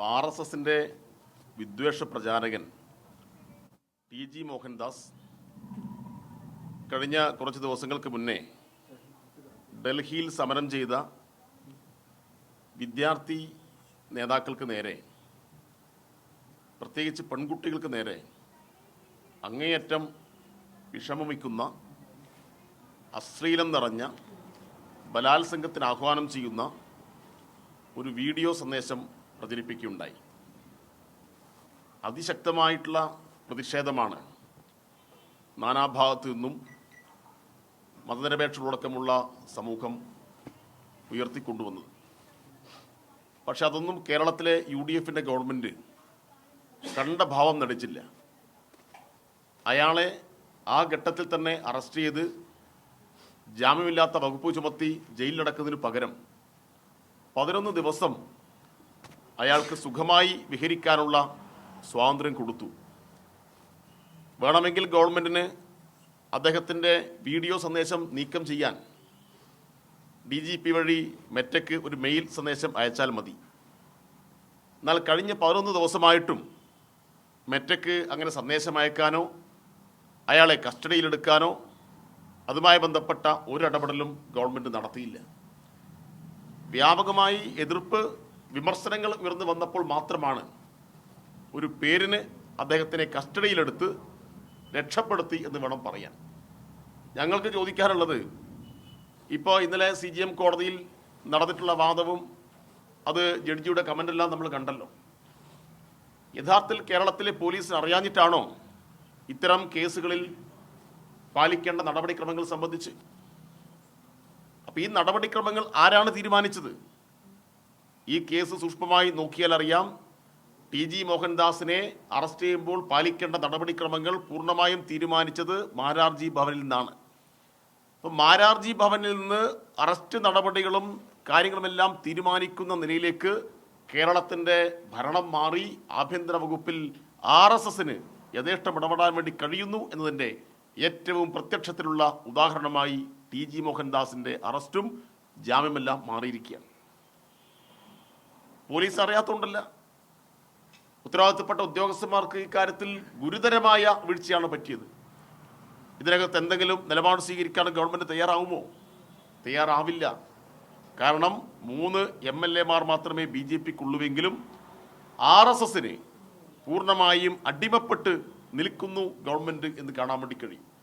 RSSന്റെ വിദ്വേഷ പ്രചാരകൻ TG മോഹൻദാസ് കഴിഞ്ഞ കുറച്ച് ദിവസങ്ങൾക്ക് മുന്നേ ഡൽഹിയിൽ സമരം ചെയ്ത വിദ്യാർത്ഥി നേതാക്കൾക്ക് നേരെ, പ്രത്യേകിച്ച് പെൺകുട്ടികൾക്ക് നേരെ അങ്ങേയറ്റം വിഷമമിക്കുന്ന, അശ്ലീലം നിറഞ്ഞ, ബലാത്സംഗത്തിന് ആഹ്വാനം ചെയ്യുന്ന ഒരു വീഡിയോ സന്ദേശം പ്രചരിപ്പിക്കുകയുണ്ടായി. അതിശക്തമായിട്ടുള്ള പ്രതിഷേധമാണ് നാനാഭാഗത്തു നിന്നും മതനിരപേക്ഷകളടക്കമുള്ള സമൂഹം ഉയർത്തിക്കൊണ്ടുവന്നത്. പക്ഷെ അതൊന്നും കേരളത്തിലെ UDFന്റെ ഗവൺമെൻറ് കണ്ട ഭാവം നടിച്ചില്ല. അയാളെ ആ ഘട്ടത്തിൽ തന്നെ അറസ്റ്റ് ചെയ്ത് ജാമ്യമില്ലാത്ത വകുപ്പ് ചുമത്തി ജയിലിലടക്കുന്നതിന് പകരം 11 ദിവസം അയാൾക്ക് സുഖമായി വിഹരിക്കാനുള്ള സ്വാതന്ത്ര്യം കൊടുത്തു. വേണമെങ്കിൽ ഗവൺമെൻറ്റിന് അദ്ദേഹത്തിൻ്റെ വീഡിയോ സന്ദേശം നീക്കം ചെയ്യാൻ DGP വഴി മെറ്റയ്ക്ക് ഒരു മെയിൽ സന്ദേശം അയച്ചാൽ മതി. എന്നാൽ കഴിഞ്ഞ 11 ദിവസമായിട്ടും മെറ്റയ്ക്ക് അങ്ങനെ സന്ദേശം അയക്കാനോ അയാളെ കസ്റ്റഡിയിലെടുക്കാനോ അതുമായി ബന്ധപ്പെട്ട ഒരു ഇടപെടലും ഗവൺമെൻറ് നടത്തിയില്ല. വ്യാപകമായി എതിർപ്പ്, വിമർശനങ്ങൾ ഉയർന്നു വന്നപ്പോൾ മാത്രമാണ് ഒരു പേരിന് അദ്ദേഹത്തിനെ കസ്റ്റഡിയിലെടുത്ത് രക്ഷപ്പെടുത്തി എന്ന് വേണം പറയാൻ. ഞങ്ങൾക്ക് ചോദിക്കാനുള്ളത്, ഇപ്പോൾ ഇന്നലെ CJM കോടതിയിൽ നടന്നിട്ടുള്ള വാദവും അത് ജഡ്ജിയുടെ കമൻ്റെല്ലാം നമ്മൾ കണ്ടല്ലോ. യഥാർത്ഥത്തിൽ കേരളത്തിലെ പോലീസിന് അറിയാഞ്ഞിട്ടാണോ ഇത്തരം കേസുകളിൽ പാലിക്കേണ്ട നടപടിക്രമങ്ങൾ സംബന്ധിച്ച്? അപ്പോൾ ഈ നടപടിക്രമങ്ങൾ ആരാണ് തീരുമാനിച്ചത്? ഈ കേസ് സൂക്ഷ്മമായി നോക്കിയാൽ അറിയാം, TG മോഹൻദാസിനെ അറസ്റ്റ് ചെയ്യുമ്പോൾ പാലിക്കേണ്ട നടപടിക്രമങ്ങൾ പൂർണ്ണമായും തീരുമാനിച്ചത് മാരാർജി ഭവനിൽ നിന്നാണ്. അപ്പോൾ മാരാർജി ഭവനിൽ നിന്ന് അറസ്റ്റ് നടപടികളും കാര്യങ്ങളുമെല്ലാം തീരുമാനിക്കുന്ന നിലയിലേക്ക് കേരളത്തിൻ്റെ ഭരണം മാറി. ആഭ്യന്തര വകുപ്പിൽ RSSന് യഥേഷ്ടം ഇടപെടാൻ വേണ്ടി കഴിയുന്നു എന്നതിൻ്റെ ഏറ്റവും പ്രത്യക്ഷത്തിലുള്ള ഉദാഹരണമായി TG മോഹൻദാസിൻ്റെ അറസ്റ്റും ജാമ്യമെല്ലാം മാറിയിരിക്കുകയാണ്. പോലീസ് അറിയാത്തതുകൊണ്ടല്ല, ഉത്തരവാദിത്തപ്പെട്ട ഉദ്യോഗസ്ഥന്മാർക്ക് ഇക്കാര്യത്തിൽ ഗുരുതരമായ വീഴ്ചയാണ് പറ്റിയത്. ഇതിനകത്ത് എന്തെങ്കിലും നിലപാട് സ്വീകരിക്കാൻ ഗവൺമെൻറ് തയ്യാറാവുമോ? തയ്യാറാവില്ല. കാരണം 3 MLA മാർ മാത്രമേ BJPക്കുള്ളുവെങ്കിലും RSSന് പൂർണ്ണമായും അടിമപ്പെട്ട് നിൽക്കുന്നു ഗവൺമെൻറ് എന്ന് കാണാൻ വേണ്ടി കഴിയും.